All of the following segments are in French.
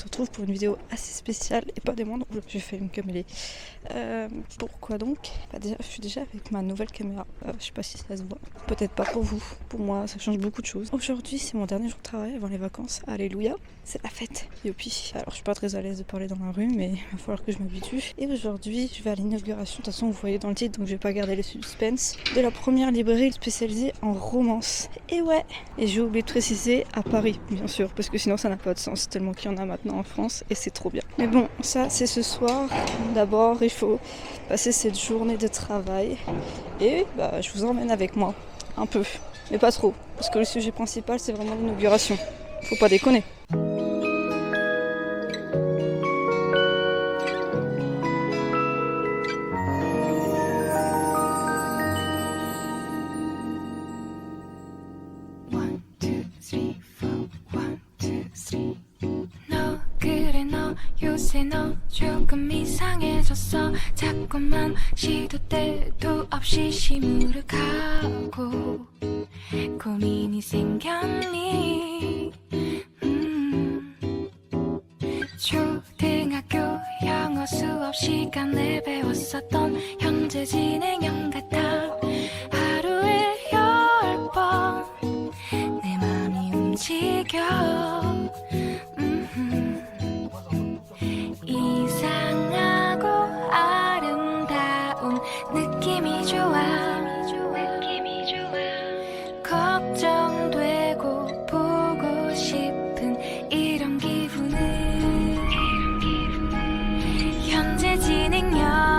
retrouve pour une vidéo assez spéciale et pas des moindres. J'ai fait une caméra. Pourquoi donc? Déjà, je suis déjà avec ma nouvelle caméra. Je sais pas si ça se voit. Peut-être pas pour vous. Pour moi, ça change beaucoup de choses. Aujourd'hui, c'est mon dernier jour de travail avant les vacances. Alléluia. C'est la fête. Youpi. Alors, je suis pas très à l'aise de parler dans la rue, mais il va falloir que je m'habitue. Et aujourd'hui, je vais à l'inauguration. De toute façon, vous voyez dans le titre, donc je vais pas garder le suspense. De la première librairie spécialisée en romance. Et ouais. Et j'ai oublié de préciser à Paris, bien sûr, parce que sinon ça n'a pas de sens, tellement qu'il y en a maintenant en France, et c'est trop bien. Mais bon, ça c'est ce soir. D'abord, il faut passer cette journée de travail. Et je vous emmène avec moi. Un peu. Mais pas trop. Parce que le sujet principal, c'est vraiment l'inauguration. Faut pas déconner. 요새 너 조금 이상해졌어 자꾸만 시도 때도 없이 시무룩하고 고민이 생겼니 초등학교 영어 수업 시간에 배웠었던 현재 진행형 같아 하루에 10번 내 맘이 움직여 이상하고 아름다운 느낌이 좋아 걱정되고 보고 싶은 이런 기분은 현재 진행형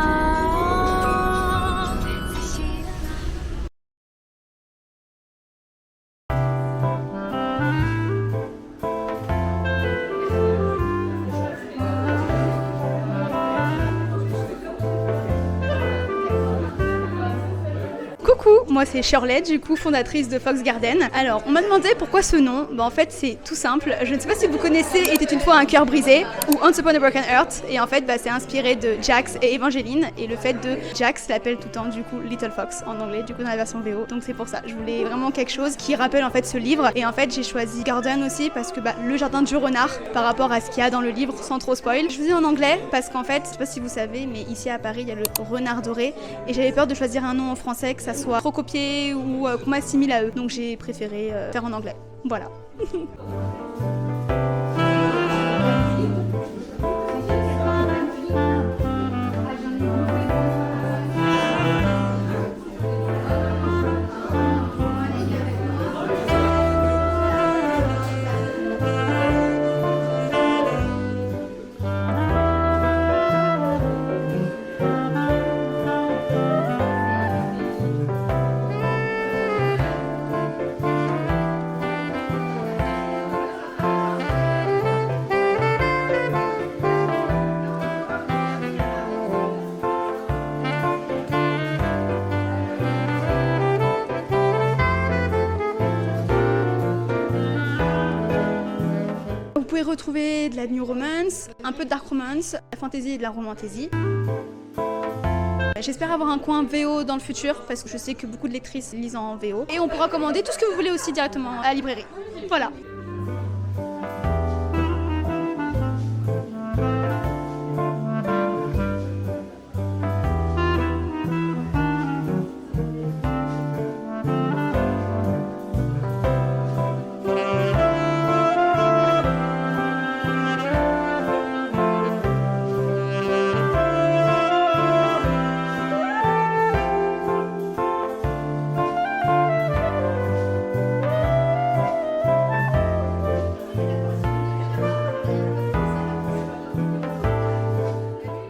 Coucou, moi c'est Shirley, du coup fondatrice de Fox Garden. Alors on m'a demandé pourquoi ce nom. En fait c'est tout simple. Je ne sais pas si vous connaissez Était une fois un cœur brisé ou Once Upon a Broken Heart. Et en fait c'est inspiré de Jax et Evangeline. Et le fait de Jax l'appelle tout le temps du coup Little Fox en anglais, du coup dans la version VO. Donc c'est pour ça. Je voulais vraiment quelque chose qui rappelle en fait ce livre. Et en fait j'ai choisi Garden aussi parce que le jardin du renard par rapport à ce qu'il y a dans le livre sans trop spoil. Je faisais en anglais parce qu'en fait, je sais pas si vous savez, mais ici à Paris il y a le renard doré. Et j'avais peur de choisir un nom en français que ça soit trop copié ou qu'on m'assimile à eux. Donc j'ai préféré faire en anglais. Voilà. Vous pouvez retrouver de la new romance, un peu de dark romance, de la fantasy et de la romantasy. J'espère avoir un coin VO dans le futur parce que je sais que beaucoup de lectrices lisent en VO. Et on pourra commander tout ce que vous voulez aussi directement à la librairie. Voilà.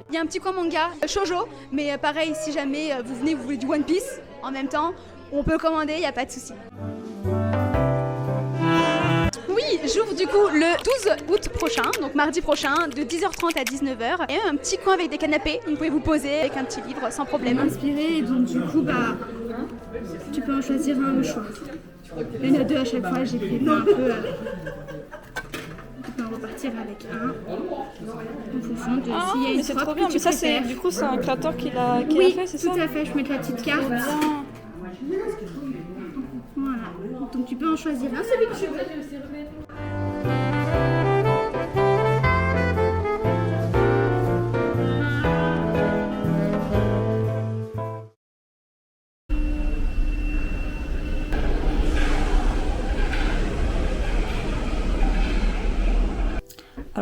Il y a un petit coin manga, shoujo, mais pareil, si jamais vous venez, vous voulez du One Piece en même temps, on peut commander, il n'y a pas de souci. Oui, j'ouvre du coup le 12 août prochain, donc mardi prochain, de 10h30 à 19h. Et un petit coin avec des canapés, vous pouvez vous poser avec un petit livre sans problème. Inspiré, donc du coup, tu peux en choisir un au choix. Il y en a deux à chaque fois, j'ai pris un peu... Tu peux en repartir avec un, en fonction de s'il y a une c'est robe trop que bien, tu mais ça préfères. du coup c'est un créateur qui l'a Oui, fait, c'est ça? tout à fait, je mets la petite carte. Voilà, donc tu peux en choisir un, celui que tu veux.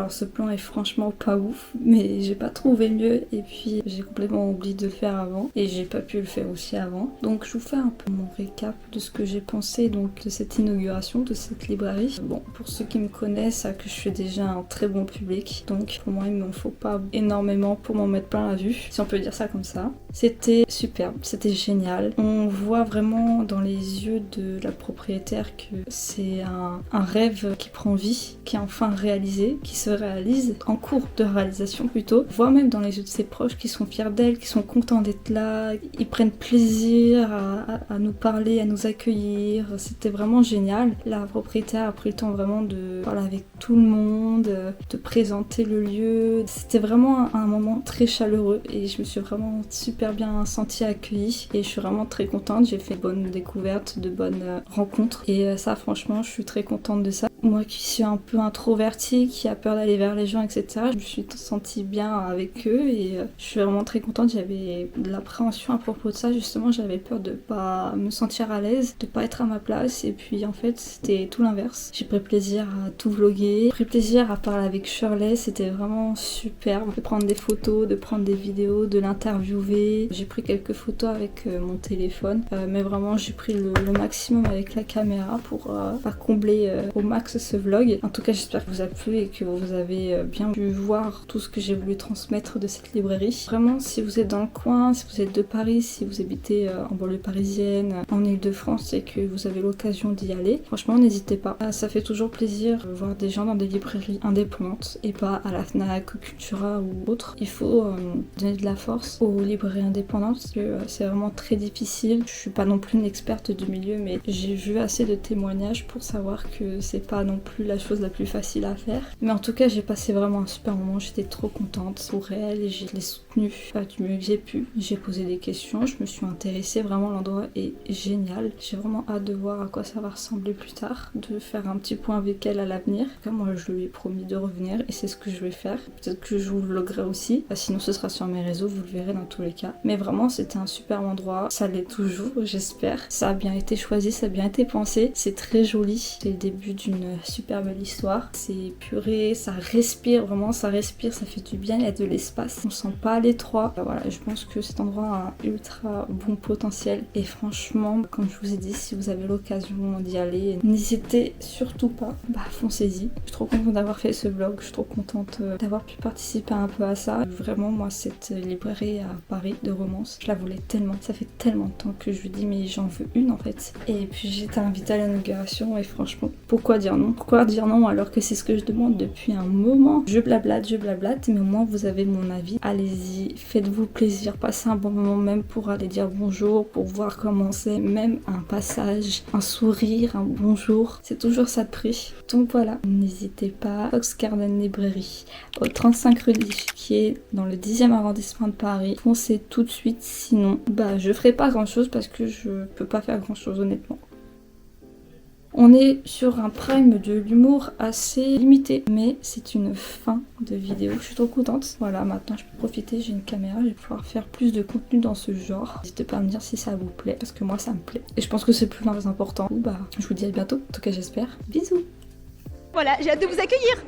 Alors ce plan est franchement pas ouf, mais j'ai pas trouvé mieux et puis j'ai complètement oublié de le faire avant et j'ai pas pu le faire aussi avant. Donc je vous fais un peu mon récap de ce que j'ai pensé donc de cette inauguration, de cette librairie. Bon, pour ceux qui me connaissent, ça que je suis déjà un très bon public, donc pour moi il m'en faut pas énormément pour m'en mettre plein la vue, si on peut dire ça comme ça. C'était superbe, c'était génial. On voit vraiment dans les yeux de la propriétaire que c'est un rêve qui prend vie, qui est enfin réalisé, qui se réalise, en cours de réalisation plutôt. On voit même dans les yeux de ses proches qui sont fiers d'elle, qui sont contents d'être là, ils prennent plaisir à nous parler, à nous accueillir. C'était vraiment génial. La propriétaire a pris le temps vraiment de parler avec tout le monde, de présenter le lieu. C'était vraiment un moment très chaleureux et je me suis vraiment super bien sentie accueillie et je suis vraiment très contente. J'ai fait de bonnes découvertes, de bonnes rencontres et ça franchement je suis très contente de ça. Moi qui suis un peu introvertie, qui a peur d'aller vers les gens, etc. Je me suis sentie bien avec eux et je suis vraiment très contente. J'avais de l'appréhension à propos de ça, justement j'avais peur de pas me sentir à l'aise, de pas être à ma place et puis en fait c'était tout l'inverse. J'ai pris plaisir à tout vlogger, j'ai pris plaisir à parler avec Shirley, c'était vraiment superbe de prendre des photos, de prendre des vidéos, de l'interviewer. J'ai pris quelques photos avec mon téléphone, mais vraiment j'ai pris le maximum avec la caméra pour combler au max ce vlog. En tout cas j'espère que vous a plu et que vous avez bien pu voir tout ce que j'ai voulu transmettre de cette librairie. Vraiment si vous êtes dans le coin, si vous êtes de Paris, si vous habitez en banlieue parisienne, en Ile-de-France et que vous avez l'occasion d'y aller, franchement n'hésitez pas. Ça fait toujours plaisir de voir des gens dans des librairies indépendantes et pas à la Fnac, Cultura ou autre. Il faut donner de la force aux librairies indépendantes parce que c'est vraiment très difficile. Je suis pas non plus une experte du milieu mais j'ai vu assez de témoignages pour savoir que c'est pas non plus la chose la plus facile à faire. Mais en tout cas j'ai passé vraiment un super moment, j'étais trop contente pour elle et je l'ai soutenue du mieux que j'ai pu. J'ai posé des questions, je me suis intéressée, vraiment l'endroit est génial. J'ai vraiment hâte de voir à quoi ça va ressembler plus tard, de faire un petit point avec elle à l'avenir. Moi je lui ai promis de revenir et c'est ce que je vais faire. Peut-être que je vous le vloguerai aussi, sinon ce sera sur mes réseaux, vous le verrez dans tous les cas. Mais vraiment c'était un super endroit, ça l'est toujours j'espère. Ça a bien été choisi, ça a bien été pensé, c'est très joli. C'est le début d'une super belle histoire. C'est puré, ça respire, vraiment ça respire, ça fait du bien, il y a de l'espace. On sent pas l'étroit. Voilà, je pense que cet endroit a un ultra bon potentiel et franchement, comme je vous ai dit, si vous avez l'occasion d'y aller, n'hésitez surtout pas, foncez-y. Je suis trop contente d'avoir fait ce vlog, je suis trop contente d'avoir pu participer un peu à ça. Vraiment, moi, cette librairie à Paris de romance, je la voulais tellement. Ça fait tellement de temps que je lui dis, mais j'en veux une en fait. Et puis j'ai été invitée à l'inauguration et franchement, pourquoi dire non? Pourquoi dire non alors que c'est ce que je demande depuis un moment? Je blablate, mais au moins vous avez mon avis. Allez-y, faites-vous plaisir, passez un bon moment même pour aller dire bonjour, pour voir comment c'est, même un passage, un sourire, un bonjour, c'est toujours ça de prix. Donc voilà, n'hésitez pas. Fox Garden Librairie au 35 rue de Liche, qui est dans le 10e arrondissement de Paris. Foncez tout de suite, sinon je ferai pas grand chose parce que je peux pas faire grand chose honnêtement. On est sur un prime de l'humour assez limité, mais c'est une fin de vidéo. Je suis trop contente. Voilà, maintenant je peux profiter, j'ai une caméra, je vais pouvoir faire plus de contenu dans ce genre. N'hésitez pas à me dire si ça vous plaît, parce que moi ça me plaît. Et je pense que c'est plus important. Je vous dis à bientôt, en tout cas j'espère. Bisous. Voilà, j'ai hâte de vous accueillir.